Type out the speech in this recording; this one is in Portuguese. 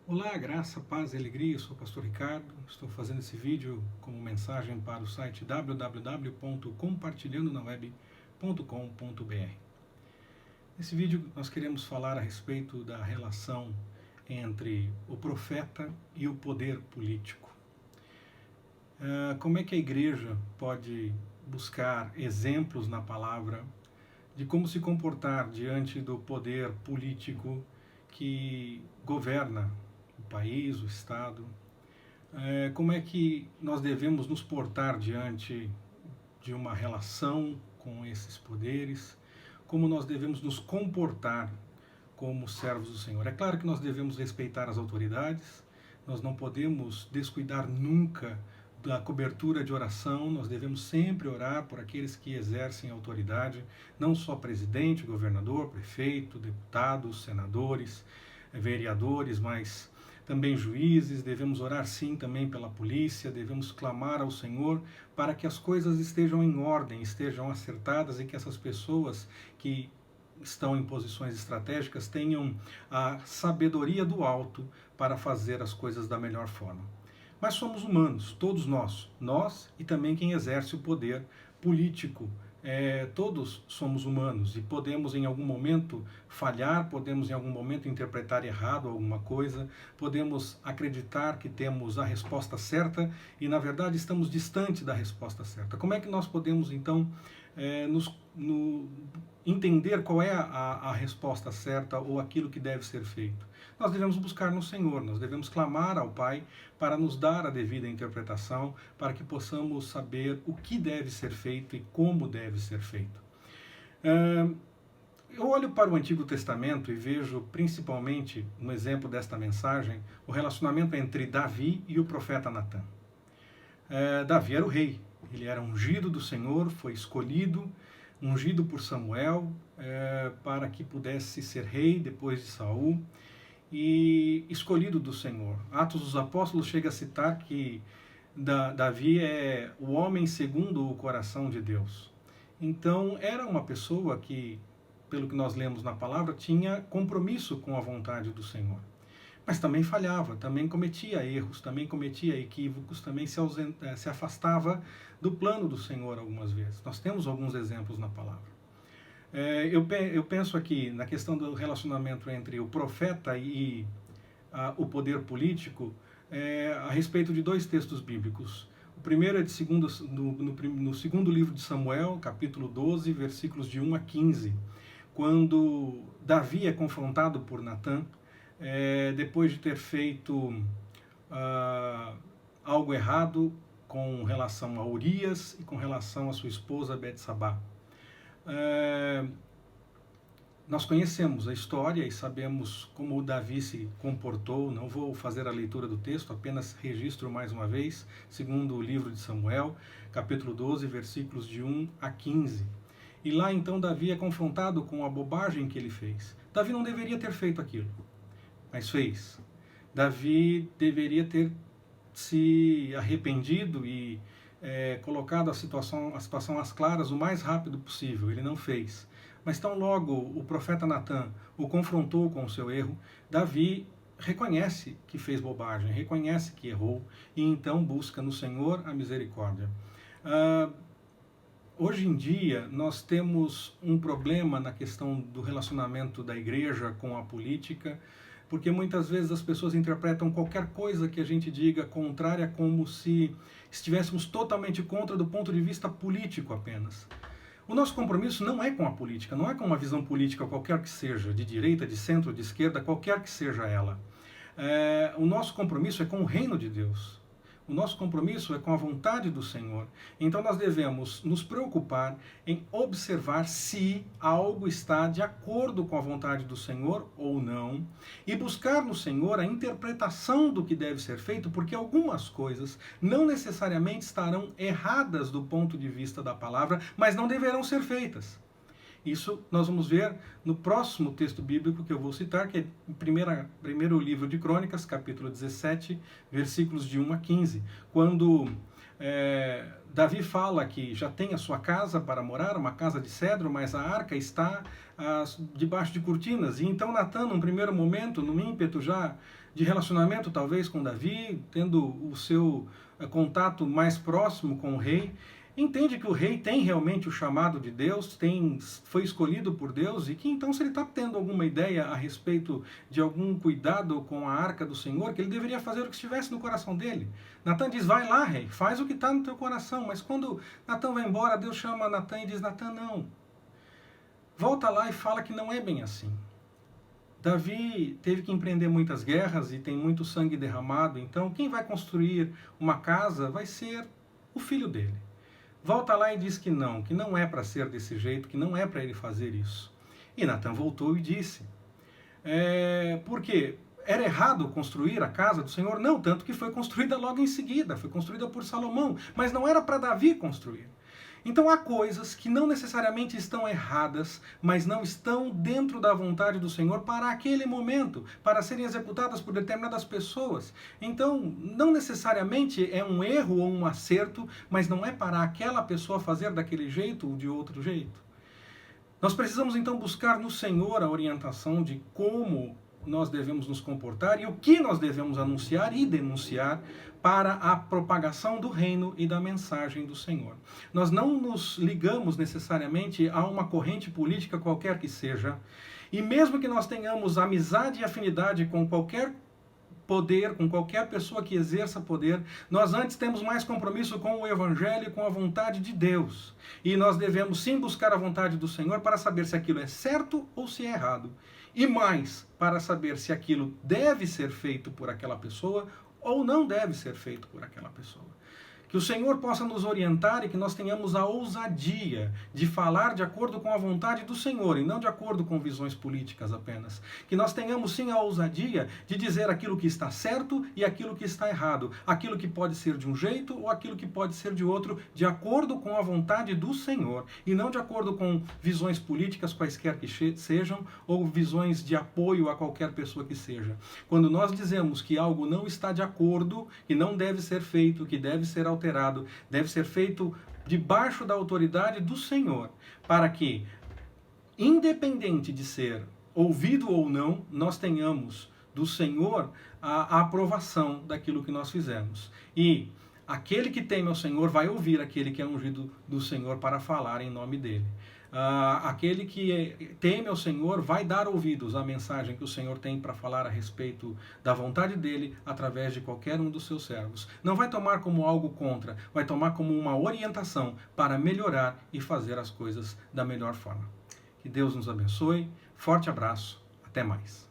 Olá, graça, paz e alegria, eu sou o pastor Ricardo, estou fazendo esse vídeo como mensagem para o site www.compartilhandonaweb.com.br. Nesse vídeo nós queremos falar a respeito da relação entre o profeta e o poder político. Como é que a igreja pode buscar exemplos na palavra de como se comportar diante do poder político que governa o país, o Estado? Como é que nós devemos nos portar diante de uma relação com esses poderes? Como nós devemos nos comportar como servos do Senhor? É claro que nós devemos respeitar as autoridades, nós não podemos descuidar nunca da cobertura de oração, nós devemos sempre orar por aqueles que exercem autoridade, não só presidente, governador, prefeito, deputados, senadores, vereadores, mas também juízes. Devemos orar sim também pela polícia, devemos clamar ao Senhor para que as coisas estejam em ordem, estejam acertadas e que essas pessoas que estão em posições estratégicas tenham a sabedoria do alto para fazer as coisas da melhor forma. Mas somos humanos, todos nós e também quem exerce o poder político. Todos somos humanos e podemos em algum momento falhar, podemos em algum momento interpretar errado alguma coisa, podemos acreditar que temos a resposta certa e na verdade estamos distante da resposta certa. Como é que nós podemos então entender qual é a resposta certa ou aquilo que deve ser feito? Nós devemos buscar no Senhor, nós devemos clamar ao Pai para nos dar a devida interpretação, para que possamos saber o que deve ser feito e como deve ser feito. Eu olho para o Antigo Testamento e vejo principalmente, no exemplo desta mensagem, o relacionamento entre Davi e o profeta Natã. Davi era o rei, ele era ungido do Senhor, foi escolhido, ungido por Samuel para que pudesse ser rei depois de Saul e escolhido do Senhor. Atos dos Apóstolos chega a citar que Davi é o homem segundo o coração de Deus. Então era uma pessoa que, pelo que nós lemos na palavra, tinha compromisso com a vontade do Senhor. Mas também falhava, também cometia erros, também cometia equívocos, também se afastava do plano do Senhor algumas vezes. Nós temos alguns exemplos na palavra. Eu penso aqui na questão do relacionamento entre o profeta e o poder político a respeito de dois textos bíblicos. O primeiro é no segundo livro de Samuel, capítulo 12, versículos de 1 a 15, quando Davi é confrontado por Natã, depois de ter feito algo errado com relação a Urias e com relação a sua esposa Betsabá. Nós conhecemos a história e sabemos como o Davi se comportou. Não vou fazer a leitura do texto, apenas registro mais uma vez, segundo o livro de Samuel, capítulo 12, versículos de 1 a 15. E lá então Davi é confrontado com a bobagem que ele fez. Davi não deveria ter feito aquilo, mas fez. Davi deveria ter se arrependido e colocado a situação às claras o mais rápido possível. Ele não fez. Mas tão logo o profeta Natã o confrontou com o seu erro, Davi reconhece que fez bobagem, reconhece que errou e então busca no Senhor a misericórdia. Hoje em dia nós temos um problema na questão do relacionamento da igreja com a política, porque muitas vezes as pessoas interpretam qualquer coisa que a gente diga contrária como se estivéssemos totalmente contra do ponto de vista político apenas. O nosso compromisso não é com a política, não é com uma visão política qualquer que seja, de direita, de centro, de esquerda, qualquer que seja ela. O nosso compromisso é com o reino de Deus. O nosso compromisso é com a vontade do Senhor. Então nós devemos nos preocupar em observar se algo está de acordo com a vontade do Senhor ou não e buscar no Senhor a interpretação do que deve ser feito, porque algumas coisas não necessariamente estarão erradas do ponto de vista da palavra, mas não deverão ser feitas. Isso nós vamos ver no próximo texto bíblico que eu vou citar, que é o primeiro livro de Crônicas, capítulo 17, versículos de 1 a 15, quando Davi fala que já tem a sua casa para morar, uma casa de cedro, mas a arca está debaixo de cortinas. E então Natan, num primeiro momento, num ímpeto já de relacionamento talvez com Davi, tendo o seu contato mais próximo com o rei, entende que o rei tem realmente o chamado de Deus, foi escolhido por Deus, e que então, se ele está tendo alguma ideia a respeito de algum cuidado com a arca do Senhor, que ele deveria fazer o que estivesse no coração dele. Natan diz: vai lá, rei, faz o que está no teu coração. Mas quando Natan vai embora, Deus chama Natan e diz: Natan, não. Volta lá e fala que não é bem assim. Davi teve que empreender muitas guerras e tem muito sangue derramado, então quem vai construir uma casa vai ser o filho dele. Volta lá e diz que não é para ser desse jeito, que não é para ele fazer isso. E Natan voltou e disse: por quê? Era errado construir a casa do Senhor? Não, tanto que foi construída logo em seguida, foi construída por Salomão, mas não era para Davi construir. Então há coisas que não necessariamente estão erradas, mas não estão dentro da vontade do Senhor para aquele momento, para serem executadas por determinadas pessoas. Então, não necessariamente é um erro ou um acerto, mas não é para aquela pessoa fazer daquele jeito ou de outro jeito. Nós precisamos então buscar no Senhor a orientação de como nós devemos nos comportar e o que nós devemos anunciar e denunciar para a propagação do reino e da mensagem do Senhor. Nós não nos ligamos necessariamente a uma corrente política qualquer que seja, e mesmo que nós tenhamos amizade e afinidade com qualquer poder, com qualquer pessoa que exerça poder, nós antes temos mais compromisso com o Evangelho e com a vontade de Deus. E nós devemos sim buscar a vontade do Senhor para saber se aquilo é certo ou se é errado. E mais, para saber se aquilo deve ser feito por aquela pessoa ou não deve ser feito por aquela pessoa. Que o Senhor possa nos orientar e que nós tenhamos a ousadia de falar de acordo com a vontade do Senhor e não de acordo com visões políticas apenas. Que nós tenhamos sim a ousadia de dizer aquilo que está certo e aquilo que está errado. Aquilo que pode ser de um jeito ou aquilo que pode ser de outro, de acordo com a vontade do Senhor e não de acordo com visões políticas quaisquer que sejam ou visões de apoio a qualquer pessoa que seja. Quando nós dizemos que algo não está de acordo, que não deve ser feito, que deve ser alterado, deve ser feito debaixo da autoridade do Senhor, para que, independente de ser ouvido ou não, nós tenhamos do Senhor a aprovação daquilo que nós fizemos. E aquele que teme ao Senhor vai ouvir aquele que é ungido do Senhor para falar em nome dele. Aquele que teme ao Senhor vai dar ouvidos à mensagem que o Senhor tem para falar a respeito da vontade dele através de qualquer um dos seus servos. Não vai tomar como algo contra, vai tomar como uma orientação para melhorar e fazer as coisas da melhor forma. Que Deus nos abençoe. Forte abraço. Até mais.